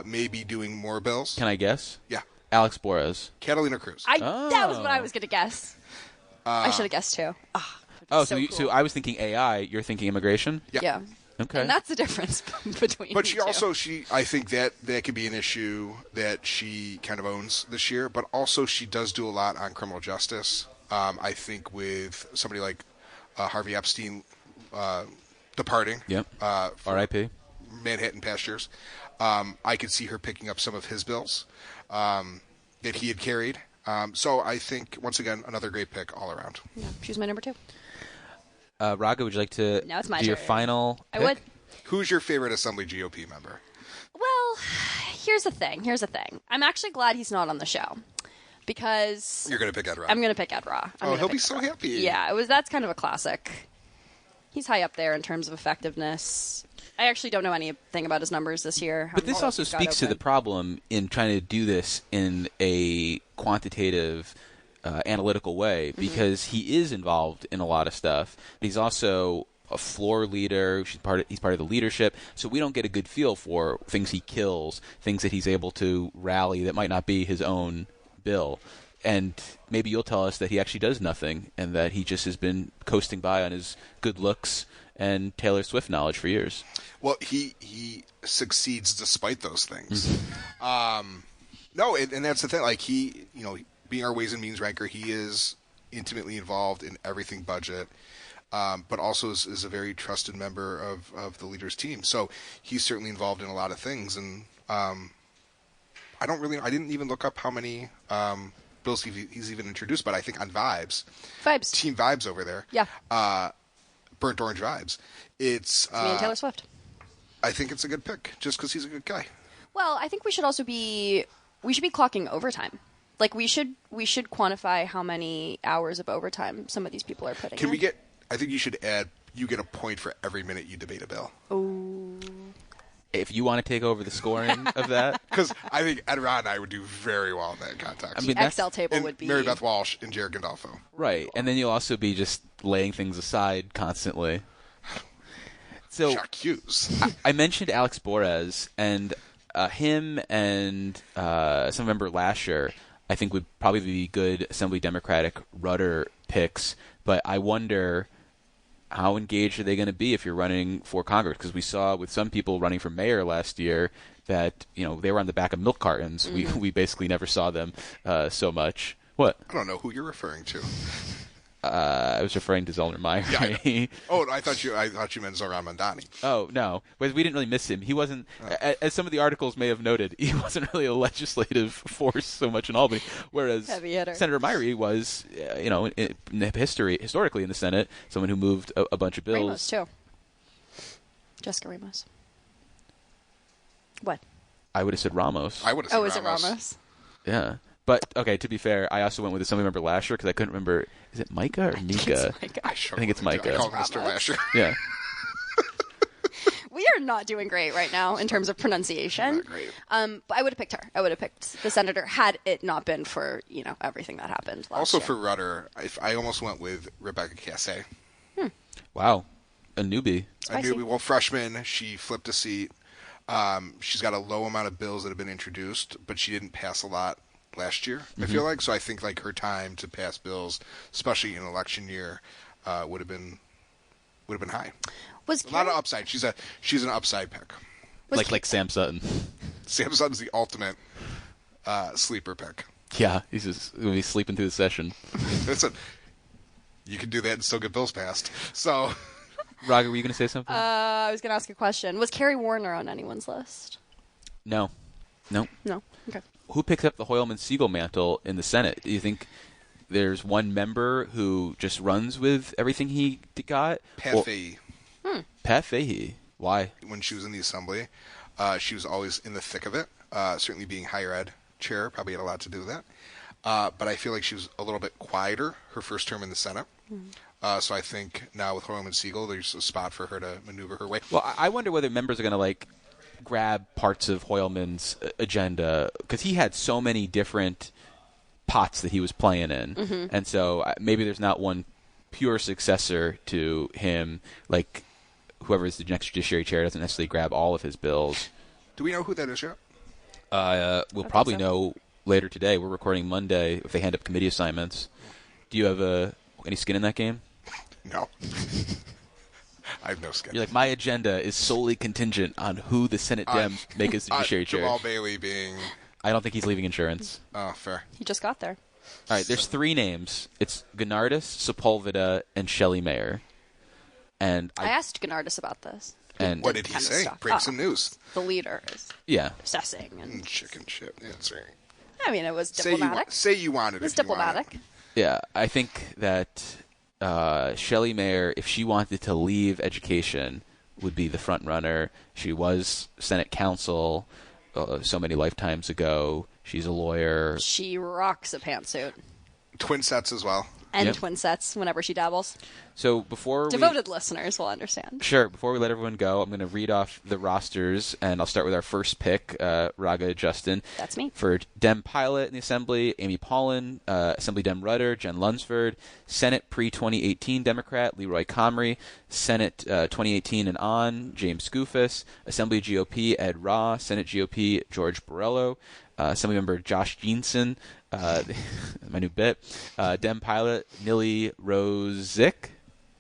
maybe doing more bills. Can I guess? Yeah. Alex Borres. Catalina Cruz. That was what I was going to guess. I should have guessed, too. So I was thinking AI. You're thinking immigration? Yeah. Okay. And that's the difference between But I think that could be an issue that she kind of owns this year, but also she does do a lot on criminal justice. I think with somebody like Harvey Epstein departing. Yep. R.I.P. Manhattan Pastures. I could see her picking up some of his bills that he had carried. So I think, once again, another great pick all around. Yeah, she's my number 2. Raga, would you like to do your final pick? I would. Who's your favorite Assembly GOP member? Well, here's the thing. I'm actually glad he's not on the show. Because you're going to pick Ed Ra. I'm going to pick Ed Ra. He'll be so happy. Yeah, that's kind of a classic. He's high up there in terms of effectiveness. I actually don't know anything about his numbers this year. But this also speaks to the problem in trying to do this in a quantitative, analytical way, because he is involved in a lot of stuff. But he's also a floor leader. He's part of the leadership, so we don't get a good feel for things he kills, things that he's able to rally that might not be his own bill. And maybe you'll tell us that he actually does nothing and that he just has been coasting by on his good looks and Taylor Swift knowledge for years. Well, he succeeds despite those things. No, and that's the thing. Like being our Ways and Means ranker, he is intimately involved in everything budget, but also is a very trusted member of the leader's team. So he's certainly involved in a lot of things. And I didn't even look up how many bills he's even introduced, but I think on Team Vibes over there, Burnt Orange Vibes, it's me and Taylor Swift. I think it's a good pick just because he's a good guy. Well, I think we should also be clocking overtime. Like we should quantify how many hours of overtime some of these people are putting in. I think you should add, you get a point for every minute you debate a bill. Oh. If you want to take over the scoring of that. Because I think Ed Rod and I would do very well in that context. I mean, Excel table would be... Mary Beth Walsh and Jared Gandolfo. Right. And then you'll also be just laying things aside constantly. So Jacques Hughes. I mentioned Alex Borez, and him and some member Lasher, I think would probably be good Assembly Democratic rudder picks, but I wonder how engaged are they going to be if you're running for Congress? Because we saw with some people running for mayor last year that they were on the back of milk cartons. Mm-hmm. We basically never saw them so much. What? I don't know who you're referring to. I was referring to Zollner Meyer. Yeah, I thought you meant Zoran Mandani. Oh no, but we didn't really miss him. He wasn't, as some of the articles may have noted, he wasn't really a legislative force so much in Albany. Whereas Senator Meyer was, in historically in the Senate, someone who moved a bunch of bills. Ramos too. Jessica Ramos. What? I would have said Ramos. I would have said Ramos. Is it Ramos? Yeah. But, okay, to be fair, I also went with Assemblymember Lasher because I couldn't remember. Is it Micah or Nika? I think it's Micah. I call him Mr. Lasher. Yeah. We are not doing great right now in terms of pronunciation. Not great. But I would have picked her. I would have picked the senator had it not been for, everything that happened last also year. For rudder, I almost went with Rebecca Cassé. Wow. A newbie. Spicy. Well, freshman, she flipped a seat. She's got a low amount of bills that have been introduced, but she didn't pass a lot last year, I feel like. So I think her time to pass bills, especially in an election year, would have been high. A lot of upside. She's an upside pick. Like Sam Sutton. Sam Sutton's the ultimate sleeper pick. Yeah, he's just going to be sleeping through the session. You can do that and still get bills passed. So, Raga, were you going to say something? I was going to ask a question. Was Kerry Warner on anyone's list? No. Okay. Who picks up the Hoylman-Siegel mantle in the Senate? Do you think there's one member who just runs with everything he got? Pat Fahey. Pat Fahey. Why? When she was in the Assembly, she was always in the thick of it. Certainly being higher ed chair probably had a lot to do with that. But I feel like she was a little bit quieter her first term in the Senate. So I think now with Hoylman-Siegel, there's a spot for her to maneuver her way. Well, I wonder whether members are going to grab parts of Hoylman's agenda, because he had so many different pots that he was playing in, and so maybe there's not one pure successor to him. Like whoever is the next judiciary chair doesn't necessarily grab all of his bills. Do we know who that is yet? We'll probably know later today. We're recording Monday if they hand up committee assignments. Do you have any skin in that game? No. I have no skin. You're like, my agenda is solely contingent on who the Senate Dems make as the judiciary chair. Jamal Bailey being... I don't think he's leaving insurance. Oh, fair. He just got there. All right, there's three names. It's Gennardis, Sepulveda, and Shelley Mayer. And I asked Gennardis about this. And what did he say? Break some news. The leader is assessing. And chicken shit. Yeah, that's right. I mean, it was diplomatic. Say you wanted it. It was diplomatic. Yeah, I think that Shelley Mayer, if she wanted to leave education, would be the front runner. She was Senate counsel so many lifetimes ago. She's a lawyer. She rocks a pantsuit. Twin sets as well. And twin sets whenever she dabbles. So before Devoted listeners will understand. Sure. Before we let everyone go, I'm going to read off the rosters, and I'll start with our first pick, Raga Justin. That's me. For Dem Pilot in the Assembly, Amy Paulin, Assembly Dem Rudder, Jen Lunsford, Senate pre-2018 Democrat, Leroy Comrie, Senate 2018 and on, James Skoufis, Assembly GOP, Ed Raw, Senate GOP, George Borrello, Assemblymember Josh Jensen, my new bit, Dem Pilot, Nili Rozic,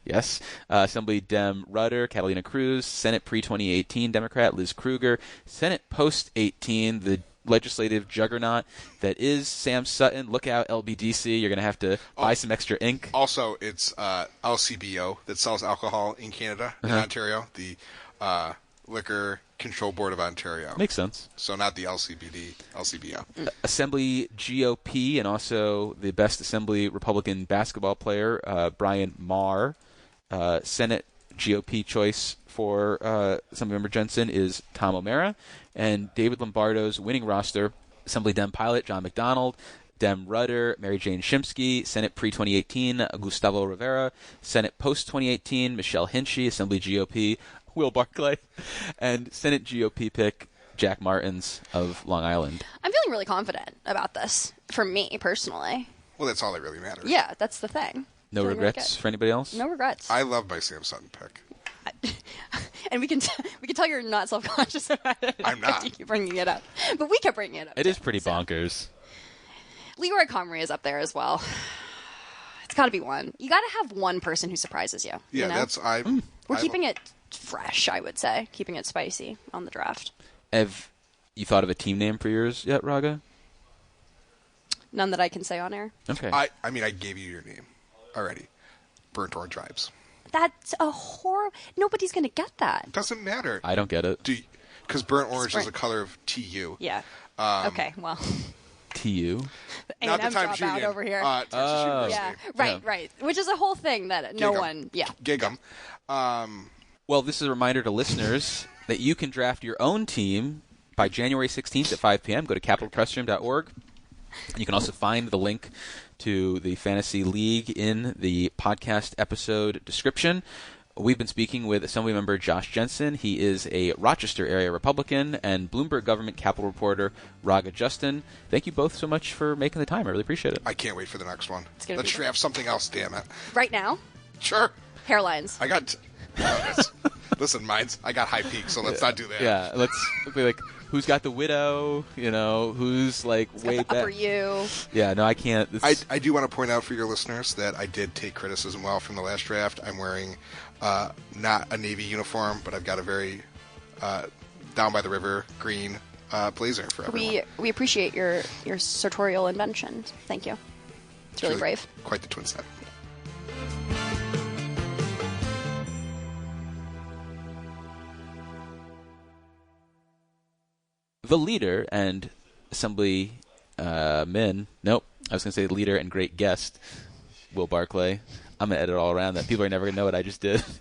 yes. Assembly Dem Rudder, Catalina Cruz. Senate pre-2018 Democrat, Liz Kruger. Senate post-18, the legislative juggernaut that is Sam Sutton. Look out, LBDC. You're going to have to buy some extra ink. Also, it's LCBO that sells alcohol in Canada, in Ontario. The Liquor Control Board of Ontario. Makes sense. So not the LCBD, LCBO. Assembly GOP and also the best Assembly Republican basketball player, Brian Marr. Senate GOP choice for Assemblymember Jensen is Tom O'Mara. And David Lombardo's winning roster, Assembly Dem Pilot, John McDonald. Dem Rudder, Mary Jane Shimsky. Senate pre-2018, Gustavo Rivera. Senate post-2018, Michelle Hinchy. Assembly GOP, Will Barclay. And Senate GOP pick, Jack Martins of Long Island. I'm feeling really confident about this, for me, personally. Well, that's all that really matters. Yeah, that's the thing. No Feeling regrets really good. for anybody else? No regrets. I love my Sam Sutton pick. And we can tell you're not self-conscious about it. I'm not. You keep bringing it up. But we kept bringing it up. It is pretty bonkers. Leroy Comrie is up there as well. It's got to be one. You got to have one person who surprises you. Yeah, you know? that's We're keeping it fresh, I would say. Keeping it spicy on the draft. Have you thought of a team name for yours yet, Raga? None that I can say on air. Okay. I mean, I gave you your name already. Burnt Orange Vibes. That's a horror. Nobody's going to get that. Doesn't matter. I don't get it. Because burnt orange is the color of TU. Yeah. Okay, well. TU? Not the A&M Times dropout Union. over here. Texas University. Yeah, right. Which is a whole thing that no Gig 'em. one. Yeah. Gig 'em. Well, this is a reminder to listeners that you can draft your own team by January 16th at 5 p.m. Go to capitalpressroom.org. You can also find the link to the Fantasy League in the podcast episode description. We've been speaking with Assemblymember Josh Jensen. He is a Rochester-area Republican, and Bloomberg Government Capitol reporter Raga Justin. Thank you both so much for making the time. I really appreciate it. I can't wait for the next one. gonna Let's be draft something else, damn it. Right now, Sure. hairlines. I got... listen, I got high peaks, so let's not do that. Yeah, let's be like, who's got the widow? You know, who's like way Got the upper back? U. Yeah, no, I can't. I do want to point out for your listeners that I did take criticism well from the last draft. I'm wearing not a Navy uniform, but I've got a very down by the river green blazer for everyone. We appreciate your sartorial invention. Thank you. It's really brave. Quite the twin set. The leader and Assemblyman, nope, I was going to say leader and great guest, Will Barclay. I'm going to edit all around that. People are never going to know what I just did.